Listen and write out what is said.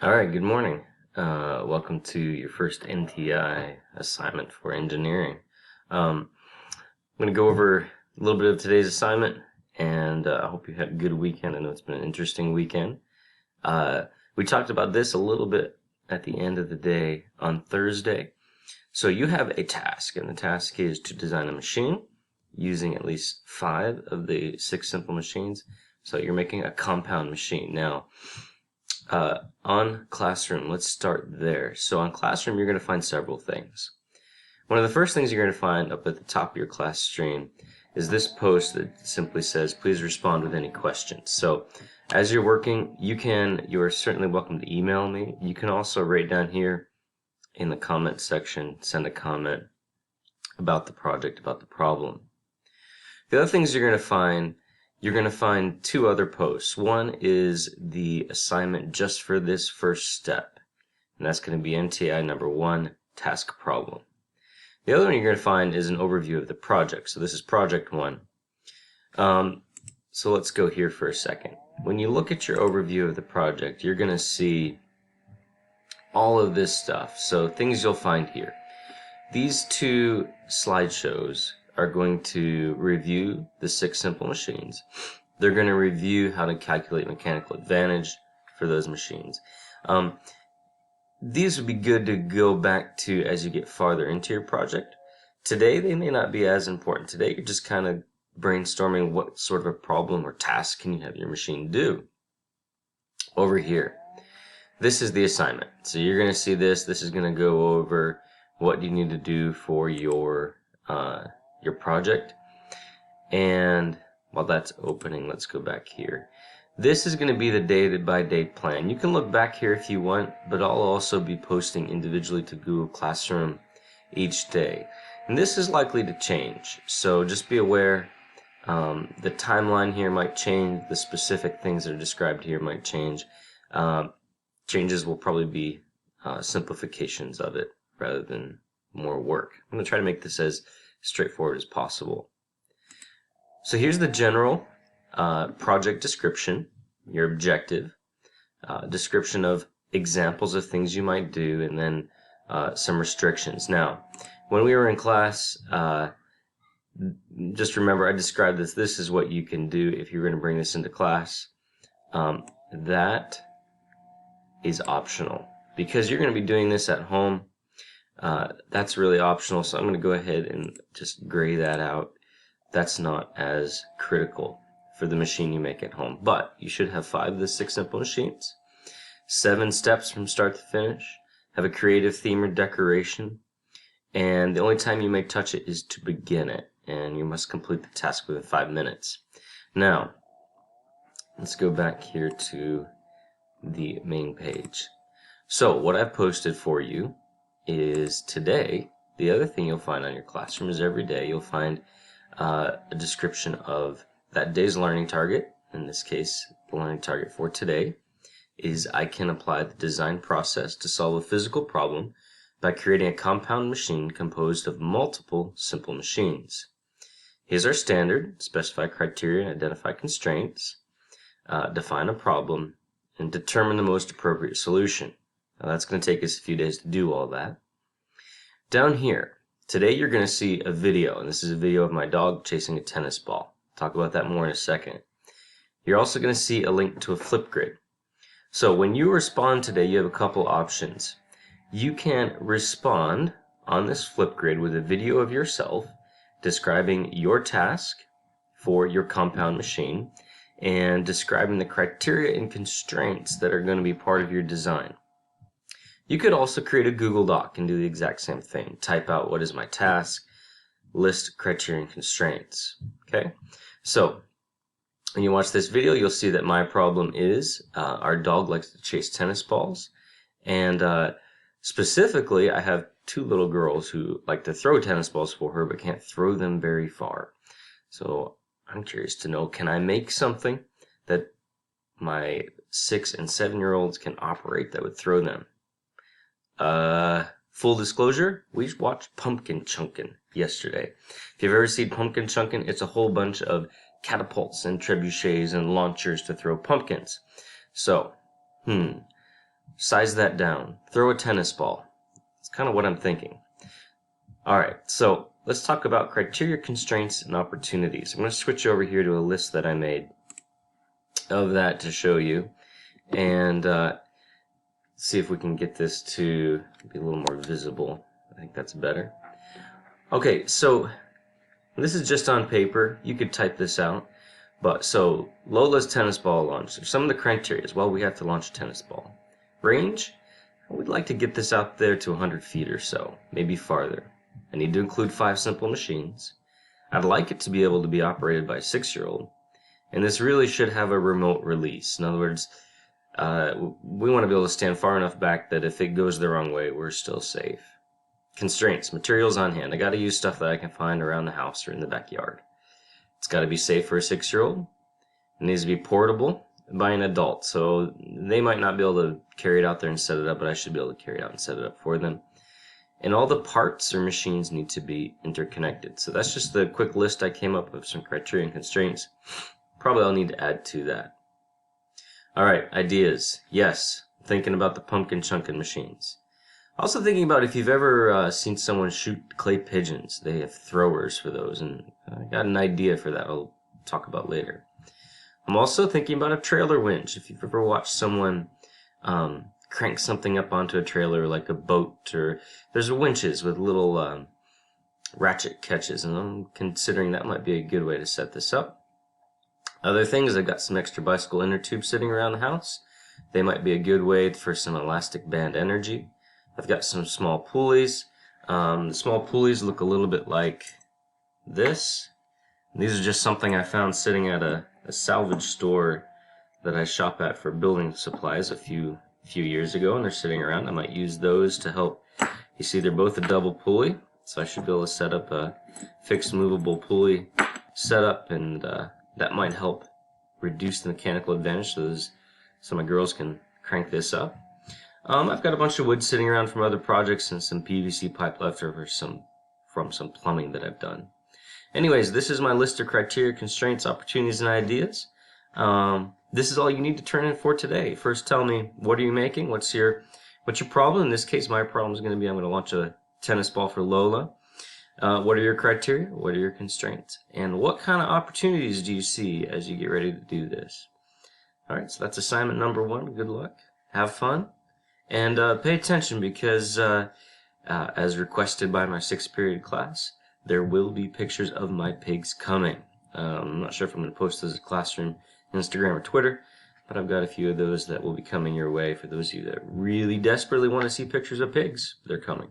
All right, good morning. Welcome to your first NTI assignment for engineering. I'm going to go over a little bit of today's assignment, and I hope you had a good weekend. I know it's been an interesting weekend. We talked about this a little bit at the end of the day on Thursday. So you have a task, and the task is to design a machine using at least 5 of the 6 simple machines. So you're making a compound machine. Now, on Classroom, let's start there. So on Classroom, you're going to find several things. One of the first things you're going to find up at the top of your class stream is this post that simply says, please respond with any questions. So as you're working, you are certainly welcome to email me. You can also right down here in the comment section, send a comment about the project, about the problem. The other things you're going to find 2 other posts. One is the assignment just for this first step, and that's going to be NTI number 1, task problem. The other one you're going to find is an overview of the project. So this is project 1. So let's go here for a second. When you look at your overview of the project, you're going to see all of this stuff. So things you'll find here. These 2 slideshows are going to review the 6 simple machines. They're going to review how to calculate mechanical advantage for those machines. These would be good to go back to as you get farther into your project. Today, they may not be as important. Today, you're just kind of brainstorming what sort of a problem or task can you have your machine do. Over here, this is the assignment. So you're going to see this. This is going to go over what you need to do for your project. And while that's opening, let's go back here. This is going to be the day-by-day plan. You can look back here if you want, but I'll also be posting individually to Google Classroom each day. And this is likely to change, so just be aware. The timeline here might change. The specific things that are described here might change. Changes will probably be simplifications of it rather than more work. I'm going to try to make this as straightforward as possible. So here's the general project description, your objective, description of examples of things you might do, and then some restrictions. Now, when we were in class, just remember I described this. This is what you can do if you're going to bring this into class. That is optional because you're going to be doing this at home. That's really optional, so I'm going to go ahead and just gray that out. That's not as critical for the machine you make at home, but you should have 5 of the 6 simple machines, 7 steps from start to finish, have a creative theme or decoration, and the only time you may touch it is to begin it, and you must complete the task within 5 minutes. Now, let's go back here to the main page. So what I've posted for you is today. The other thing you'll find on your classroom is every day you'll find a description of that day's learning target. In this case, the learning target for today is I can apply the design process to solve a physical problem by creating a compound machine composed of multiple simple machines. Here's our standard: specify criteria and identify constraints, define a problem, and determine the most appropriate solution. Now that's going to take us a few days to do all that. Down here, today you're going to see a video, and this is a video of my dog chasing a tennis ball. I'll talk about that more in a second. You're also going to see a link to a flip grid. So when you respond today, you have a couple options. You can respond on this flip grid with a video of yourself describing your task for your compound machine and describing the criteria and constraints that are going to be part of your design. You could also create a Google Doc and do the exact same thing. Type out what is my task, list criteria and constraints. Okay, so when you watch this video, you'll see that my problem is our dog likes to chase tennis balls, and specifically I have 2 little girls who like to throw tennis balls for her but can't throw them very far. So I'm curious to know, can I make something that my 6 and 7-year-olds can operate that would throw them? Full disclosure, we watched Pumpkin Chunkin' yesterday. If you've ever seen Pumpkin Chunkin', it's a whole bunch of catapults and trebuchets and launchers to throw pumpkins. So, size that down. Throw a tennis ball. It's kind of what I'm thinking. All right, so let's talk about criteria, constraints, and opportunities. I'm going to switch over here to a list that I made of that to show you, and see if we can get this to be a little more visible. I think that's better. Okay, so this is just on paper. You could type this out. But so Lola's tennis ball launch. Some of the criteria. Well, we have to launch a tennis ball. Range, we'd like to get this out there to 100 feet or so, maybe farther. I need to include 5 simple machines. I'd like it to be able to be operated by a 6-year-old. And this really should have a remote release. In other words, we want to be able to stand far enough back that if it goes the wrong way, we're still safe. Constraints, materials on hand. I got to use stuff that I can find around the house or in the backyard. It's got to be safe for a 6-year-old. It needs to be portable by an adult. So they might not be able to carry it out there and set it up, but I should be able to carry it out and set it up for them. And all the parts or machines need to be interconnected. So that's just the quick list I came up with, some criteria and constraints. Probably I'll need to add to that. All right, ideas. Yes, thinking about the pumpkin chunkin machines. Also thinking about if you've ever seen someone shoot clay pigeons. They have throwers for those, and I got an idea for that I'll talk about later. I'm also thinking about a trailer winch. If you've ever watched someone crank something up onto a trailer like a boat, or there's winches with little ratchet catches, and I'm considering that might be a good way to set this up. Other things, I've got some extra bicycle inner tubes sitting around the house. They might be a good way for some elastic band energy. I've got some small pulleys. The small pulleys look a little bit like this. These are just something I found sitting at a salvage store that I shop at for building supplies a few years ago, and they're sitting around. I might use those to help. You see, they're both a double pulley, so I should be able to set up a fixed movable pulley setup, and that might help reduce the mechanical advantage so my girls can crank this up. I've got a bunch of wood sitting around from other projects and some PVC pipe leftovers from some plumbing that I've done. Anyways, this is my list of criteria, constraints, opportunities, and ideas. This is all you need to turn in for today. First, tell me, what are you making? What's your problem? In this case, my problem is going to be I'm going to launch a tennis ball for Lola. What are your criteria? What are your constraints? And what kind of opportunities do you see as you get ready to do this? All right, so that's assignment number 1. Good luck. Have fun. And pay attention, because as requested by my 6th period class, there will be pictures of my pigs coming. I'm not sure if I'm going to post those at Classroom, Instagram, or Twitter, but I've got a few of those that will be coming your way for those of you that really desperately want to see pictures of pigs. They're coming.